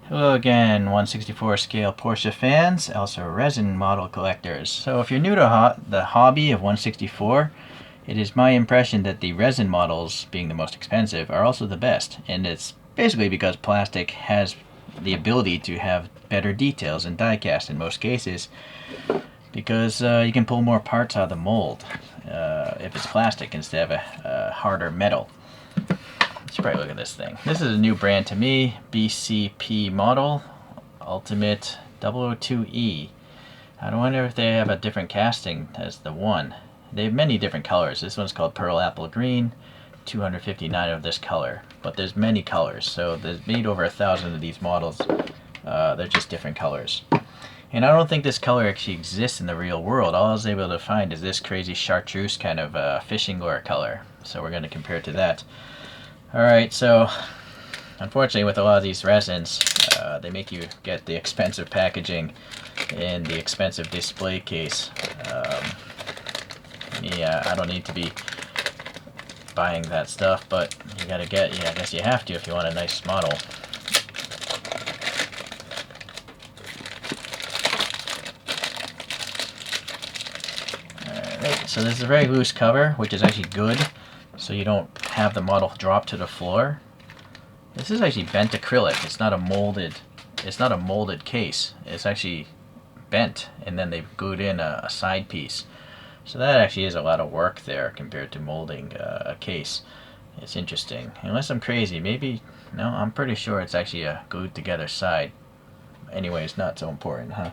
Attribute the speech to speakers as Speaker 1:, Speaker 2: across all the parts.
Speaker 1: Hello again, 164 scale Porsche fans, also resin model collectors. So if you're new to the hobby of 164, it is my impression that the resin models, being the most expensive, are also the best. And it's basically because plastic has the ability to have better details in die-cast in most cases, because you can pull more parts out of the mold if it's plastic instead of a harder metal. Let's probably look at this thing. This is a new brand to me, BCP model, Ultimate 002E. I wonder if they have a different casting as the one. They have many different colors. This one's called Pearl Apple Green, 259 of this color. But there's many colors, so there's made over 1,000 of these models. They're just different colors. And I don't think this color actually exists in the real world. All I was able to find is this crazy chartreuse kind of fishing lure color. So we're going to compare it to that. Alright, so unfortunately with a lot of these resins, they make you get the expensive packaging and the expensive display case. Yeah, I don't need to be buying that stuff, but you gotta get, yeah, I guess you have to if you want a nice model. Alright, so this is a very loose cover, which is actually good, so you don't have the model drop to the floor. This is actually bent acrylic. It's not a molded case. It's actually bent, and then they've glued in a side piece. So that actually is a lot of work there compared to molding a case. It's interesting. Unless I'm crazy, maybe, no, I'm pretty sure it's actually a glued together side. Anyway, it's not so important, huh?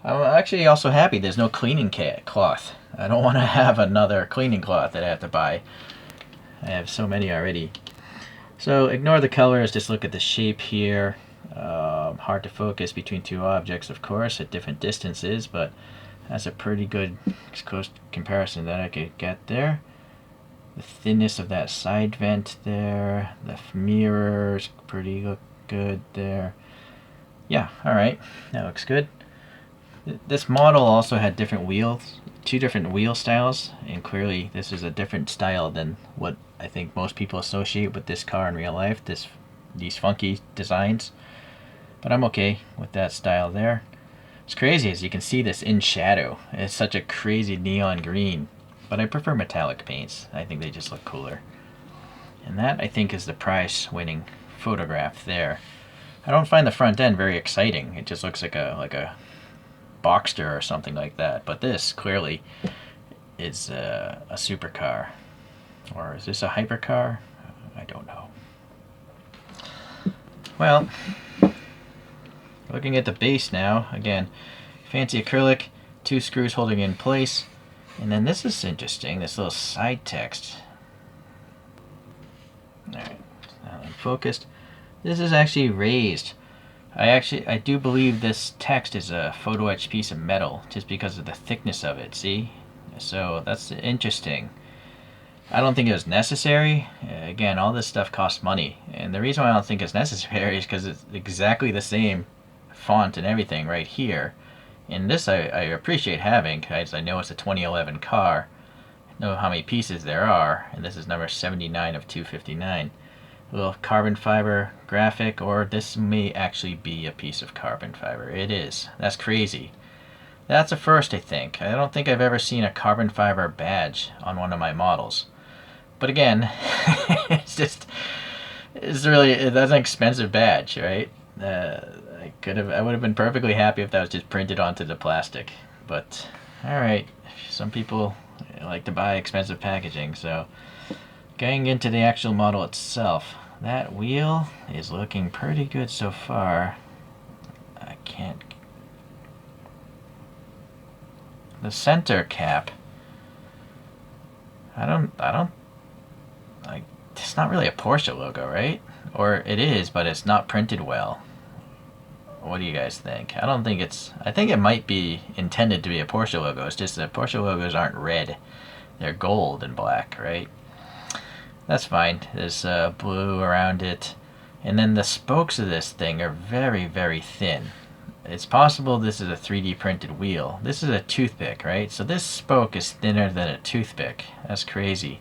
Speaker 1: I'm actually also happy there's no cleaning cloth. I don't want to have another cleaning cloth that I have to buy. I have so many already. So ignore the colors, just look at the shape here. Hard to focus between two objects, of course, at different distances, but that's a pretty good close comparison that I could get there. The thinness of that side vent there, the mirrors pretty good there. Yeah, alright, that looks good. This model also had different wheels, two different wheel styles, and clearly this is a different style than what I think most people associate with this car in real life, these funky designs. But I'm okay with that style there. It's crazy as you can see this in shadow. It's such a crazy neon green, but I prefer metallic paints. I think they just look cooler. And that, I think, is the prize-winning photograph there. I don't find the front end very exciting. It just looks like a Boxster or something like that. But this clearly is a supercar. Or is this a hypercar? I don't know. Well, looking at the base now, again, fancy acrylic, two screws holding it in place. And then this is interesting, this little side text. Alright, now I'm focused. This is actually raised. I do believe this text is a photo etched piece of metal just because of the thickness of it, see? So that's interesting. I don't think it was necessary. Again, all this stuff costs money. And the reason why I don't think it's necessary is because it's exactly the same font and everything right here. And this I appreciate having because I know it's a 2011 car. I know how many pieces there are. And this is number 79 of 259. A little carbon fiber graphic, or this may actually be a piece of carbon fiber. It is. That's crazy. That's a first, I think. I don't think I've ever seen a carbon fiber badge on one of my models. But again, that's an expensive badge, right? I would have been perfectly happy if that was just printed onto the plastic. But, alright, some people like to buy expensive packaging, so going into the actual model itself, that wheel is looking pretty good so far. The center cap, it's not really a Porsche logo, right? Or it is, but it's not printed well. What do you guys think? I think it might be intended to be a Porsche logo. It's just that Porsche logos aren't red. They're gold and black, right? That's fine. There's blue around it. And then the spokes of this thing are very, very thin. It's possible this is a 3D printed wheel. This is a toothpick, right? So this spoke is thinner than a toothpick. That's crazy.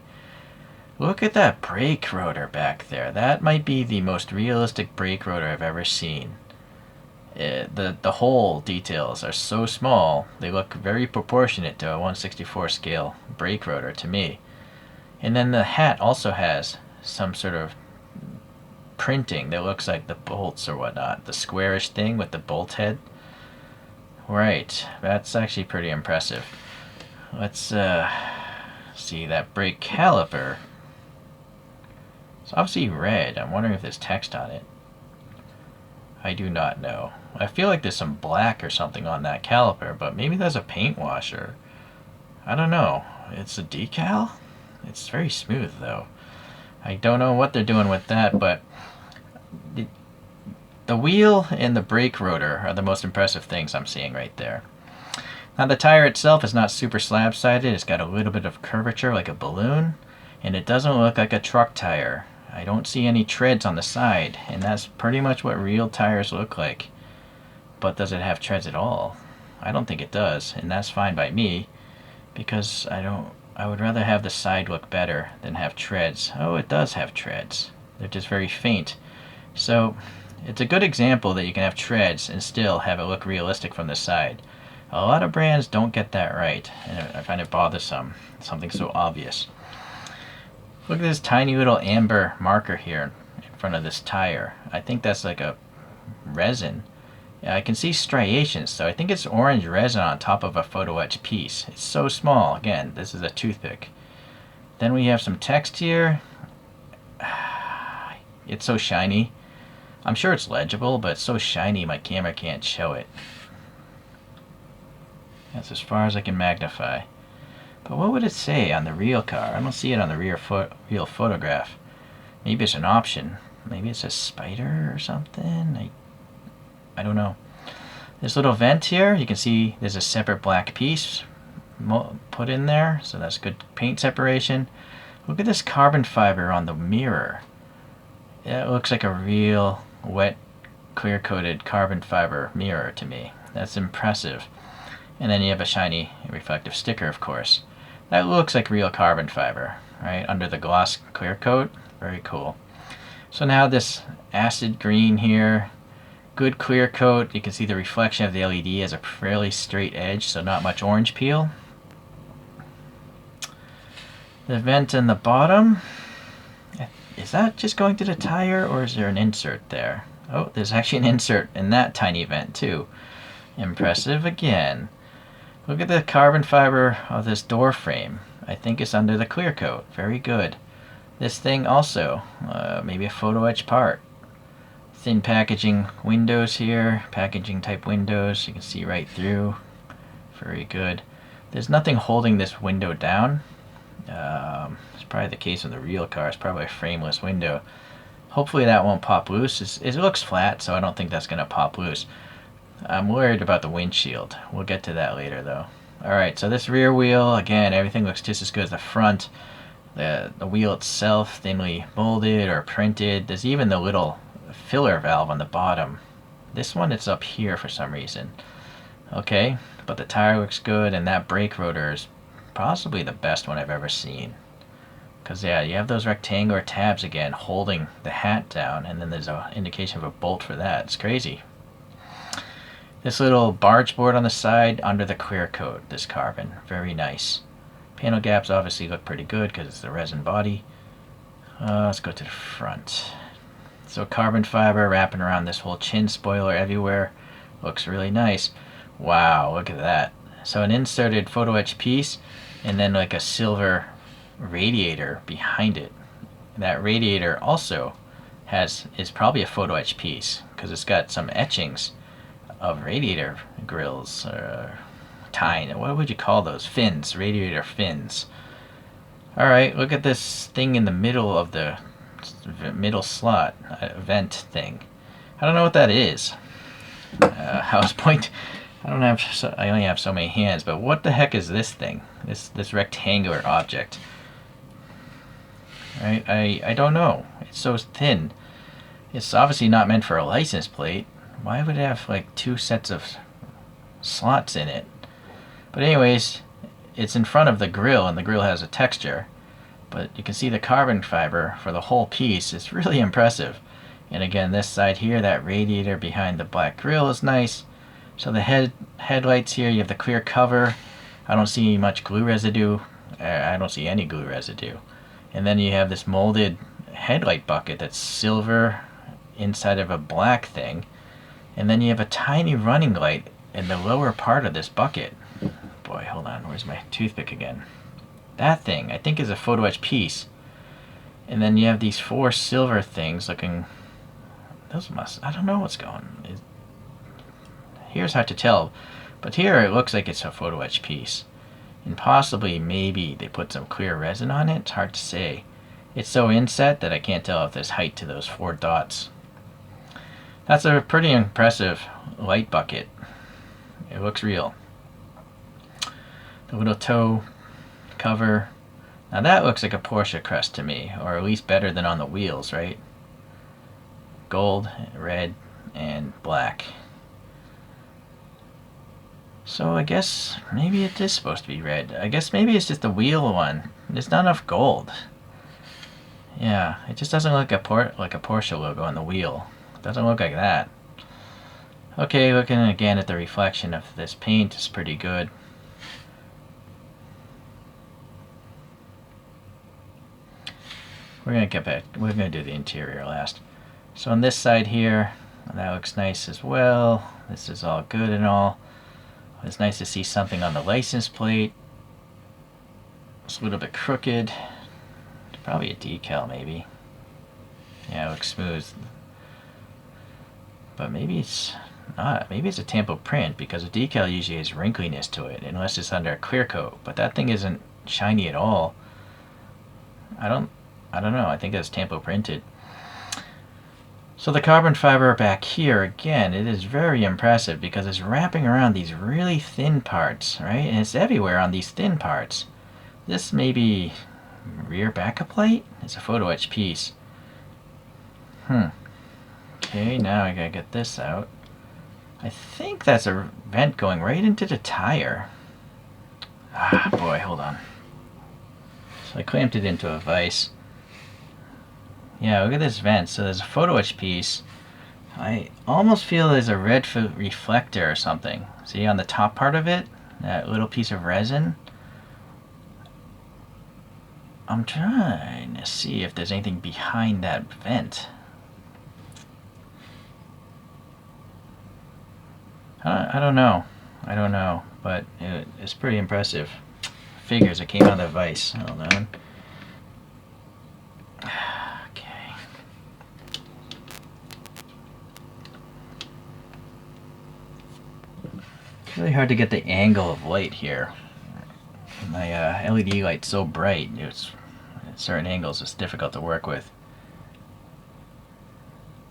Speaker 1: Look at that brake rotor back there. That might be the most realistic brake rotor I've ever seen. The hole details are so small, they look very proportionate to a 1/64 scale brake rotor to me. And then the hat also has some sort of printing that looks like the bolts or whatnot, the squarish thing with the bolt head. Right, that's actually pretty impressive. Let's see that brake caliper. It's obviously red. I'm wondering if there's text on it. I do not know. I feel like there's some black or something on that caliper, but maybe that's a paint washer. I don't know. It's a decal? It's very smooth though. I don't know what they're doing with that, but the wheel and the brake rotor are the most impressive things I'm seeing right there. Now the tire itself is not super slab-sided. It's got a little bit of curvature like a balloon, and it doesn't look like a truck tire. I don't see any treads on the side, and that's pretty much what real tires look like. But does it have treads at all? I don't think it does, and that's fine by me, because I would rather have the side look better than have treads. Oh, it does have treads. They're just very faint. So it's a good example that you can have treads and still have it look realistic from the side. A lot of brands don't get that right, and I find it bothersome. Something so obvious. Look at this tiny little amber marker here in front of this tire. I think that's like a resin. Yeah, I can see striations, so I think it's orange resin on top of a photo etch piece. It's so small. Again, this is a toothpick. Then we have some text here. It's so shiny. I'm sure it's legible, but it's so shiny my camera can't show it. That's as far as I can magnify. But what would it say on the real car? I don't see it on the real photograph. Maybe it's an option. Maybe it's a spider or something. I don't know. This little vent here, you can see there's a separate black piece put in there, so that's good paint separation. Look at this carbon fiber on the mirror. It looks like a real wet, clear-coated carbon fiber mirror to me. That's impressive. And then you have a shiny reflective sticker, of course. That looks like real carbon fiber, right? Under the gloss clear coat. Very cool. So now this acid green here, good clear coat. You can see the reflection of the LED has a fairly straight edge, so not much orange peel. The vent in the bottom, is that just going to the tire, or is there an insert there? Oh, there's actually an insert in that tiny vent too. Impressive again. Look at the carbon fiber of this door frame. I think it's under the clear coat. Very good. This thing also, maybe a photo etch part. Thin packaging windows here, packaging type windows. You can see right through. Very good. There's nothing holding this window down. It's probably the case with the real car. It's probably a frameless window. Hopefully that won't pop loose. It looks flat, so I don't think that's going to pop loose. I'm worried about the windshield. We'll get to that later though. Alright, so this rear wheel, again, everything looks just as good as the front. The wheel itself, thinly molded or printed. There's even the little filler valve on the bottom. This one, it's up here for some reason. Okay, but the tire looks good, and that brake rotor is possibly the best one I've ever seen. Because yeah, you have those rectangular tabs again holding the hat down, and then there's an indication of a bolt for that. It's crazy. This little barge board on the side under the clear coat, this carbon. Very nice. Panel gaps obviously look pretty good because it's the resin body. Let's go to the front. So carbon fiber wrapping around this whole chin spoiler everywhere. Looks really nice. Wow, look at that. So an inserted photo etch piece, and then like a silver radiator behind it. That radiator also is probably a photo etch piece because it's got some etchings of radiator grills, what would you call those? Fins, radiator fins. Alright, look at this thing in the middle of the middle slot, vent thing. I don't know what that is. I only have so many hands, but what the heck is this thing? This rectangular object. Right? I don't know. It's so thin. It's obviously not meant for a license plate. Why would it have like two sets of slots in it? But anyways, it's in front of the grill, and the grill has a texture. But you can see the carbon fiber for the whole piece. It's really impressive. And again, this side here, that radiator behind the black grille is nice. So the headlights here, you have the clear cover. I don't see much glue residue. I don't see any glue residue. And then you have this molded headlight bucket that's silver inside of a black thing. And then you have a tiny running light in the lower part of this bucket. Boy, hold on, where's my toothpick again? That thing, I think, is a photo etch piece. And then you have these 4 silver things looking... Those must... I don't know what's going... Here's hard to tell. But here it looks like it's a photo etch piece. And possibly, maybe, they put some clear resin on it. It's hard to say. It's so inset that I can't tell if there's height to those 4 dots. That's a pretty impressive light bucket. It looks real. The little toe cover. Now that looks like a Porsche crest to me, or at least better than on the wheels, right? Gold, red, and black. So I guess maybe it is supposed to be red. I guess maybe it's just the wheel one. There's not enough gold. Yeah, it just doesn't look like a Porsche logo on the wheel. It doesn't look like that. Okay, looking again at the reflection of this paint is pretty good. We're gonna get back. We're gonna do the interior last. So on this side here, that looks nice as well. This is all good and all. It's nice to see something on the license plate. It's a little bit crooked. Probably a decal, maybe. Yeah, it looks smooth. But maybe it's not. Maybe it's a tampo print, because a decal usually has wrinkliness to it, unless it's under a clear coat. But that thing isn't shiny at all. I don't know. I think it's tampo printed. So the carbon fiber back here, again, it is very impressive because it's wrapping around these really thin parts, right? And it's everywhere on these thin parts. This may be rear backup light? It's a photo etch piece. Okay, now I gotta get this out. I think that's a vent going right into the tire. Ah, boy, hold on. So I clamped it into a vise. Yeah, look at this vent. So there's a photo etch piece. I almost feel there's a red reflector or something. See on the top part of it? That little piece of resin? I'm trying to see if there's anything behind that vent. I don't know. I don't know, but it's pretty impressive. Figures it came out of the vise. Hold on. Really hard to get the angle of light here. My LED light's so bright, it's at certain angles it's difficult to work with.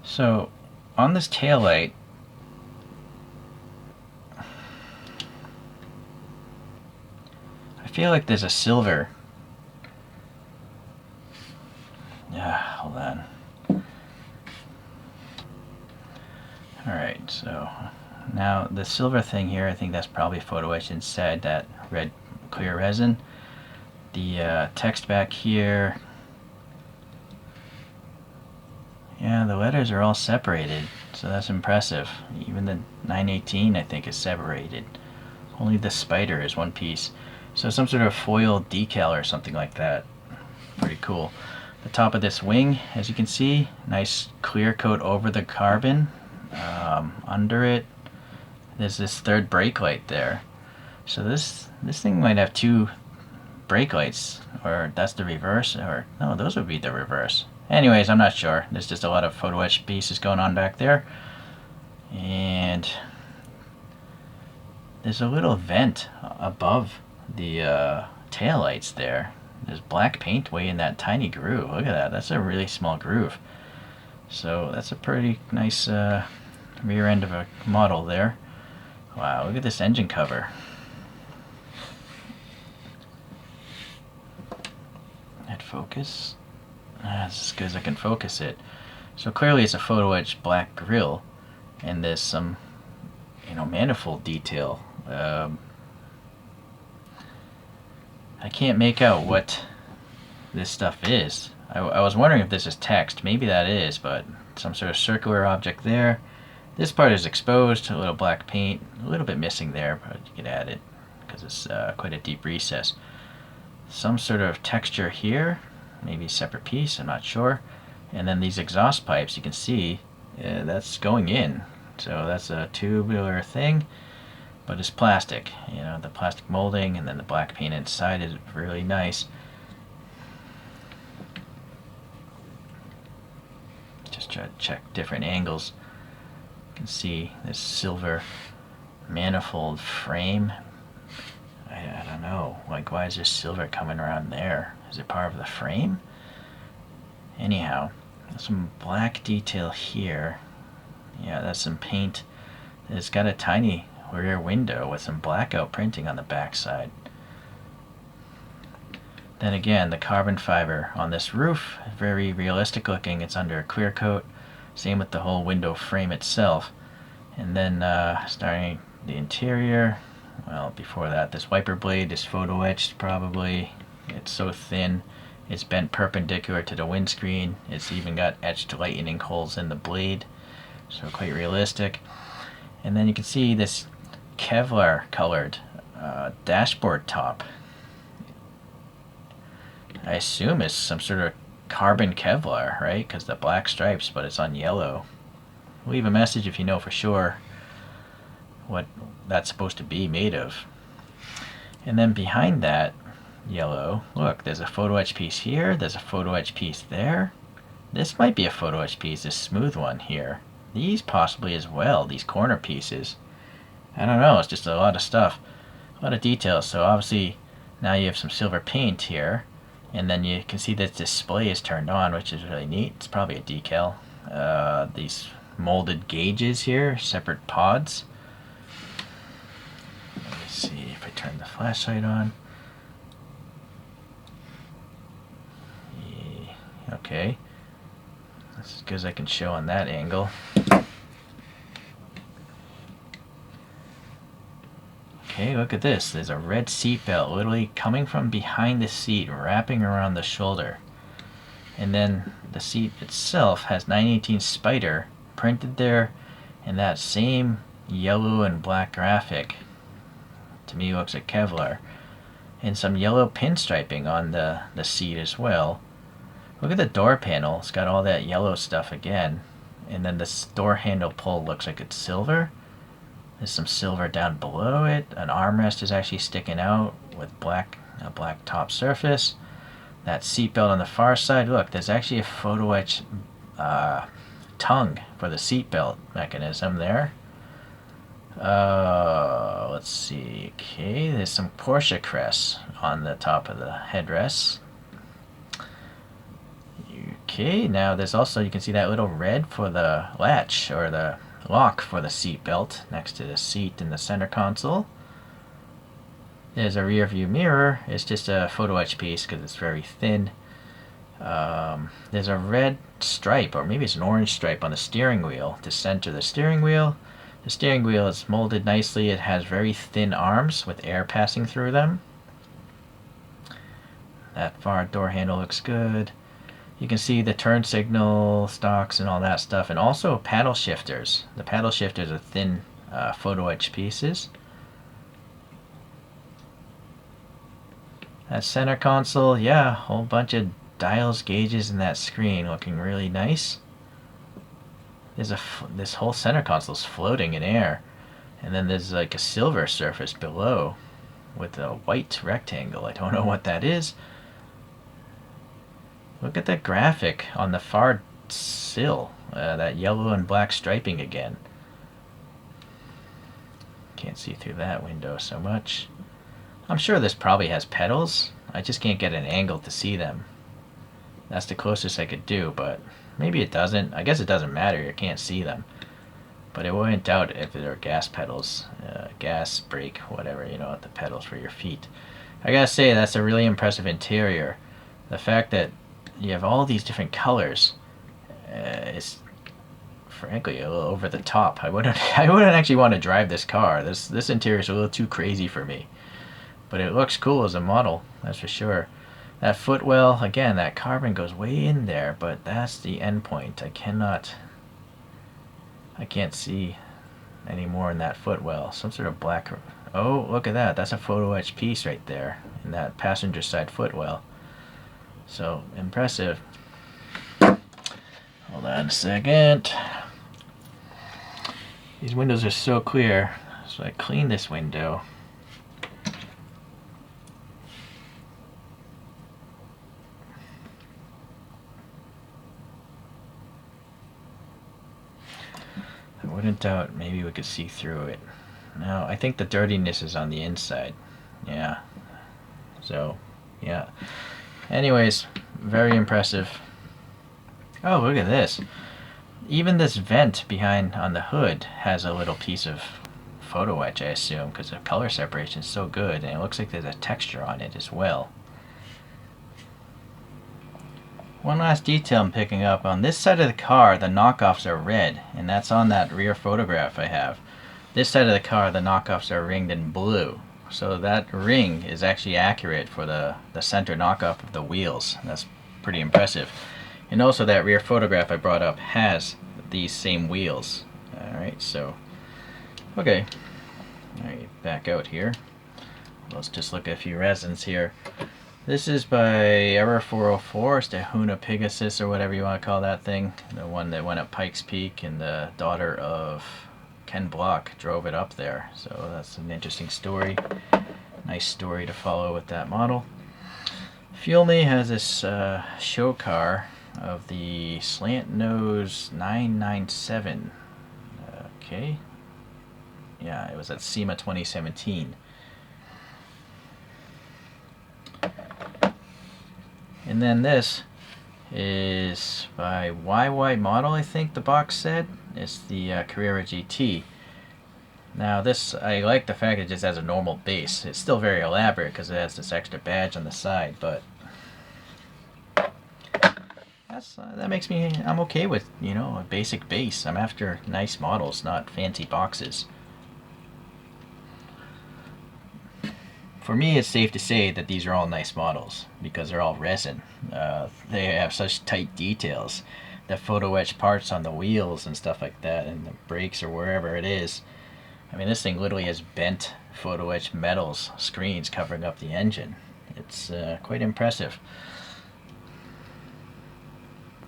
Speaker 1: So on this tail light, I feel like there's a silver. Yeah, hold on. Alright, so now the silver thing here, I think that's probably photo etched inside that red clear resin. The text back here, yeah, the letters are all separated, so that's impressive. Even the 918 I think is separated. Only the spider is one piece. So some sort of foil decal or something like that. Pretty cool. The top of this wing, as you can see, nice clear coat over the carbon. Under it, there's this third brake light there. So this thing might have 2 brake lights, or that's the reverse, or no, those would be the reverse. Anyways, I'm not sure. There's just a lot of photo etch pieces going on back there. And there's a little vent above the tail lights there. There's black paint way in that tiny groove. Look at that. That's a really small groove. So that's a pretty nice rear end of a model there. Wow, look at this engine cover. That focus. That's as good as I can focus it. So clearly it's a photo etched black grille, and there's some, manifold detail. I can't make out what this stuff is. I was wondering if this is text. Maybe that is, but some sort of circular object there. This part is exposed, a little black paint, a little bit missing there, but you can add it because it's quite a deep recess. Some sort of texture here, maybe a separate piece, I'm not sure. And then these exhaust pipes, you can see that's going in. So that's a tubular thing, but it's plastic. You know, the plastic molding and then the black paint inside is really nice. Just try to check different angles. You can see this silver manifold frame. I don't know, like why is there silver coming around there? Is it part of the frame? Anyhow, there's some black detail here. Yeah, that's some paint. It's got a tiny rear window with some blackout printing on the back side. Then again, the carbon fiber on this roof, very realistic looking. It's under a clear coat. Same with the whole window frame itself. And then starting the interior, well, before that, this wiper blade is photo etched probably. It's so thin. It's bent perpendicular to the windscreen. It's even got etched lightning holes in the blade. So quite realistic. And then you can see this Kevlar colored dashboard top. I assume it's some sort of carbon Kevlar, right? Because the black stripes, but it's on yellow. Leave a message if you know for sure what that's supposed to be made of. And then behind that yellow, look, there's a photo etch piece here, there's a photo etch piece there. This might be a photo etch piece, this smooth one here. These possibly as well, these corner pieces. I don't know, it's just a lot of stuff, a lot of details. So obviously now you have some silver paint here, and then you can see that display is turned on, which is really neat. It's probably a decal. These molded gauges here, separate pods. Let me see if I turn the flashlight on. Yeah, okay, that's as good as I can show on that angle. Okay, look at this. There's a red seat belt literally coming from behind the seat, wrapping around the shoulder. And then the seat itself has 918 Spider printed there in that same yellow and black graphic. To me, it looks like Kevlar. And some yellow pinstriping on the seat as well. Look at the door panel. It's got all that yellow stuff again. And then this door handle pull looks like it's silver. There's some silver down below it. An armrest is actually sticking out with a black top surface. That seatbelt on the far side, look, there's actually a photo etch tongue for the seatbelt mechanism there. Let's see. Okay, there's some Porsche crest on the top of the headrest. Okay, now there's also, you can see that little red for the latch or the lock for the seat belt next to the seat in the center console. There's a rear view mirror. It's just a photo etch piece because it's very thin. There's a red stripe, or maybe it's an orange stripe on the steering wheel to center the steering wheel. The steering wheel is molded nicely. It has very thin arms with air passing through them. That far door handle looks good. You can see the turn signal stalks and all that stuff, and also paddle shifters. The paddle shifters are thin photo etch pieces. That center console, yeah, a whole bunch of dials, gauges in that screen, looking really nice. This whole center console is floating in air, and then there's like a silver surface below with a white rectangle. I don't know what that is. Look at that graphic on the far sill, that yellow and black striping again. Can't see through that window so much. I'm sure this probably has pedals. I just can't get an angle to see them. That's the closest I could do, but maybe it doesn't. I guess it doesn't matter, you can't see them. But it wouldn't doubt if there are gas pedals, gas, brake, whatever, you know, the pedals for your feet. I gotta say, that's a really impressive interior. The fact that you have all these different colors is frankly a little over the top. I wouldn't actually want to drive this car. This interior is a little too crazy for me. But it looks cool as a model, that's for sure. That footwell, again, that carbon goes way in there, but that's the end point. I can't see any more in that footwell. Some sort of black, oh, look at that. That's a photo etch piece right there in that passenger side footwell. So, impressive. Hold on a second. These windows are so clear, so I clean this window. I wouldn't doubt maybe we could see through it. No, I think the dirtiness is on the inside. Yeah. So, yeah. Anyways, very impressive. Oh, look at this. Even this vent behind on the hood has a little piece of photo etch, I assume, because the color separation is so good, and it looks like there's a texture on it as well. One last detail I'm picking up. On this side of the car, the knockoffs are red, and that's on that rear photograph I have. This side of the car, the knockoffs are ringed in blue. So that ring is actually accurate for the center knockoff of the wheels. That's pretty impressive. And also that rear photograph I brought up has these same wheels. Alright, so, okay. Alright, back out here. Let's just look at a few resins here. This is by Error 404. It's the Huna Pegasus, or whatever you want to call that thing. The one that went up Pikes Peak, and the daughter of Ken Block drove it up there. So that's an interesting story. Nice story to follow with that model. Fuel Me has this show car of the Slant Nose 997. Okay. Yeah, it was at SEMA 2017. And then this is by YY Model, I think the box said. It's the Carrera GT. Now this, I like the fact it just has a normal base. It's still very elaborate because it has this extra badge on the side, but that makes me, I'm okay with, you know, a basic base. I'm after nice models, not fancy boxes. For me, it's safe to say that these are all nice models because they're all resin. They have such tight details. The photo etch parts on the wheels and stuff like that, and the brakes or wherever it is. I mean, this thing literally has bent photo etch metals screens covering up the engine. It's quite impressive.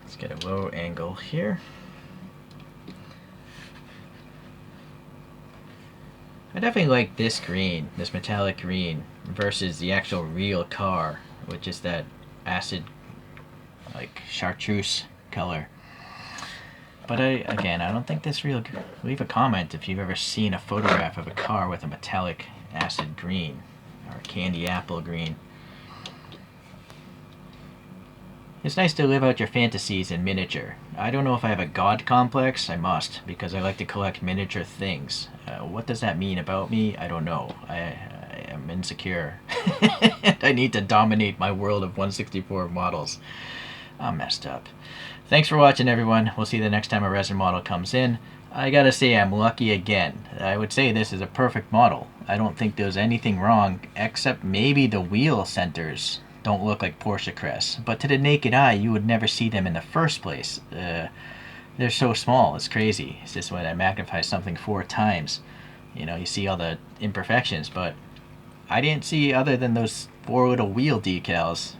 Speaker 1: Let's get a low angle here. I definitely like this green, this metallic green, versus the actual real car, which is that acid, like chartreuse color. But again, I don't think this real. Leave a comment if you've ever seen a photograph of a car with a metallic acid green or candy apple green. It's nice to live out your fantasies in miniature. I don't know if I have a god complex. I must, because I like to collect miniature things. What does that mean about me? I don't know. I am insecure. I need to dominate my world of 164 models. I'm messed up. Thanks for watching, everyone. We'll see you the next time a resin model comes in. I gotta say, I'm lucky again. I would say this is a perfect model. I don't think there's anything wrong, except maybe the wheel centers don't look like Porsche crests. But to the naked eye, you would never see them in the first place. They're so small, it's crazy. It's just when I magnify something 4 times, you know, you see all the imperfections. But I didn't see, other than those 4 little wheel decals,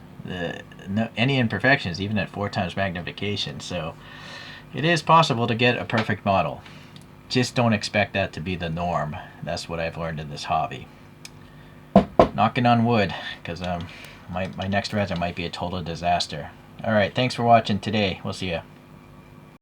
Speaker 1: any imperfections, even at 4 times magnification. So it is possible to get a perfect model. Just don't expect that to be the norm. That's what I've learned in this hobby. Knocking on wood, because my next resin might be a total disaster. Alright, thanks for watching today. We'll see ya.